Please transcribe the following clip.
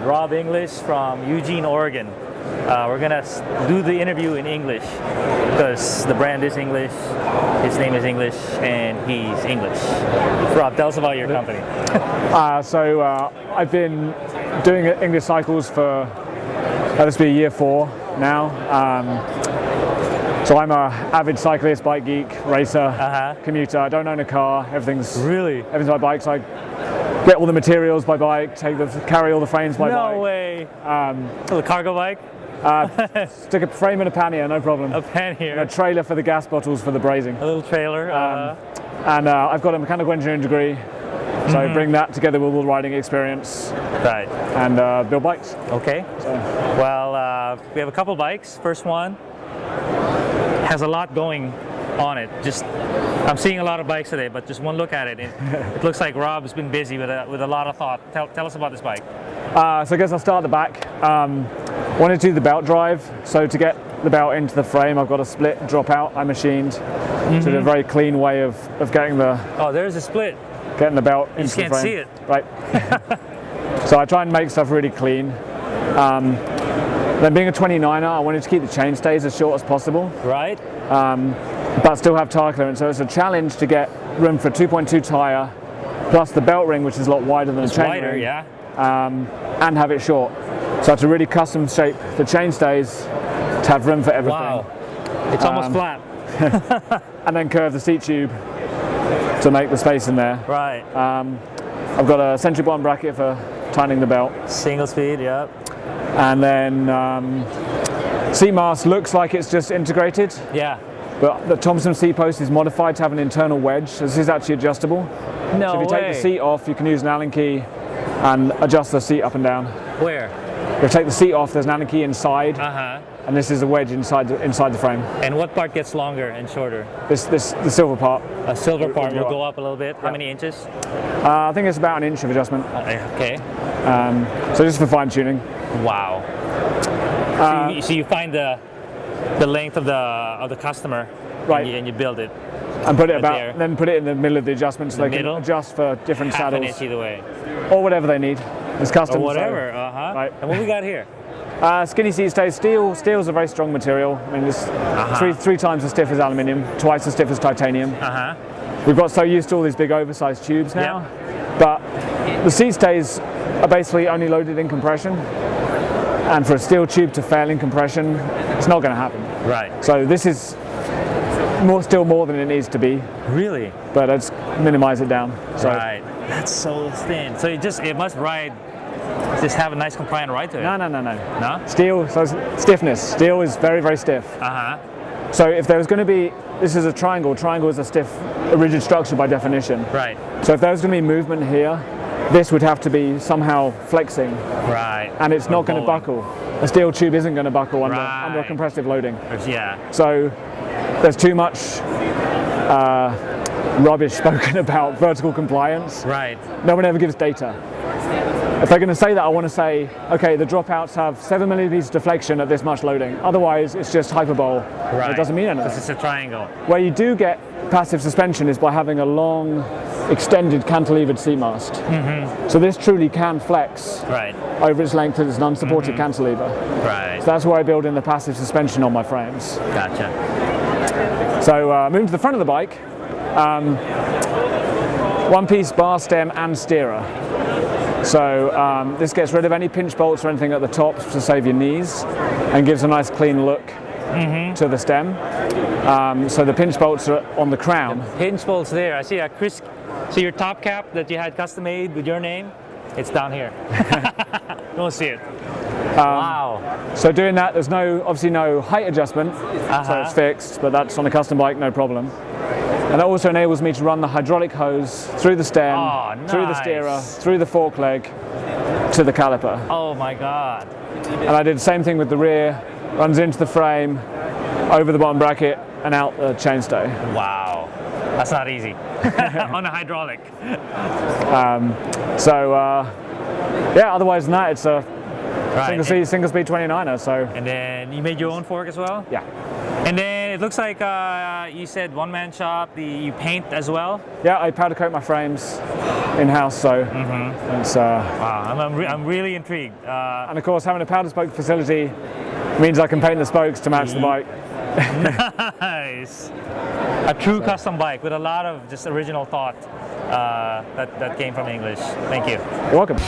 Rob English from Eugene, Oregon. We're gonna do the interview in English because the brand is English, his name is English, and he's English. Rob, tell us about your company. I've been doing English cycles for, this will be year 4 now. So I'm a avid cyclist, bike geek, racer, commuter. I don't own a car. Everything's by bike. So I get all the materials by bike, carry all the frames by bike. No way. The cargo bike? Stick a frame in a pannier, no problem. A pannier. And a trailer for the gas bottles for the brazing. A little trailer. And I've got a mechanical engineering degree. So I bring that together with all the riding experience. Right. And build bikes. Okay. So. Well, we have a couple bikes. First one has a lot going on it. I'm seeing a lot of bikes today, but just one look at it, it looks like Rob's been busy with a lot of thought. Tell us about this bike. So I guess I'll start at the back. Wanted to do the belt drive. So to get the belt into the frame, I've got a split drop out I machined. So a very clean way of getting the... Oh, there's a split. Getting the belt into the frame. You can't see it. Right. So I try and make stuff really clean. Then being a 29er, I wanted to keep the chain stays as short as possible. Right. But still have tire clearance. So it's a challenge to get room for a 2.2 tire, plus the belt ring, which is a lot wider than the chain ring. Yeah. And have it short. So I had to really custom shape the chain stays to have room for everything. Wow. It's almost flat. And then curve the seat tube to make the space in there. Right. I've got a century bottom bracket for tightening the belt. Single speed, yeah. And then seat mast looks like it's just integrated. Yeah. But the Thompson seat post is modified to have an internal wedge. So this is actually adjustable. No So if you take the seat off, you can use an Allen key and adjust the seat up and down. Where? If you take the seat off, there's an Allen key inside. And this is a wedge inside the frame. And what part gets longer and shorter? The silver part. A silver part will go up a little bit. How many inches? I think it's about an inch of adjustment. Okay. So just for fine tuning. Wow. So you find the length of the customer, right, and you build it. And put it then put it in the middle of the adjustment so they can adjust for different Half saddles. An inch either way. Or whatever they need. It's custom. Or whatever. So, right. And what we got here? Skinny seat stays. Steel is a very strong material. I mean, it's three times as stiff as aluminium, twice as stiff as titanium. We've got so used to all these big oversized tubes now, but the seat stays are basically only loaded in compression. And for a steel tube to fail in compression, it's not going to happen. Right. So this is still more than it needs to be. Really? But let's minimize it down. So. Right. That's so thin. So it must ride. Just have a nice compliant ride to it. No. No? Steel, so stiffness. Steel is very, very stiff. So if there was going to be, this is a triangle. Triangle is a rigid structure by definition. Right. So if there was going to be movement here, this would have to be somehow flexing. Right. And it's not going to buckle. A steel tube isn't going to buckle under a compressive loading. Yeah. So there's too much rubbish spoken about vertical compliance. Right. No one ever gives data. If they're going to say that, I want to say, okay, the dropouts have 7 millimeters deflection at this much loading. Otherwise, it's just hyperbole. Right. It doesn't mean anything. Because it's a triangle. Where you do get passive suspension is by having a long, extended cantilevered seat mast. So this truly can flex over its length as an unsupported cantilever. Right. So that's where I build in the passive suspension on my frames. Gotcha. So moving to the front of the bike, one-piece bar stem and steerer. So this gets rid of any pinch bolts or anything at the top to save your knees and gives a nice clean look to the stem. So the pinch bolts are on the crown. The pinch bolts there. I see a crisp. So your top cap that you had custom made with your name, it's down here. Don't see it. Wow. So doing that, there's obviously no height adjustment, so it's fixed, but that's on a custom bike, no problem. And that also enables me to run the hydraulic hose through the stem, through the steerer, through the fork leg, to the caliper. Oh my God. And I did the same thing with the rear, runs into the frame, over the bottom bracket, and out the chainstay. Wow. That's not easy. On a hydraulic. Yeah, otherwise than that, it's a single speed 29er. So. And then you made your own fork as well? Yeah. And then it looks like you said one-man shop. You paint as well. Yeah, I powder coat my frames in-house, so it's, Wow, I'm really intrigued. and of course having a powder spoke facility means I can paint the spokes to match the bike. Nice. A true custom bike with a lot of just original thought that came from English. Thank you. You're welcome.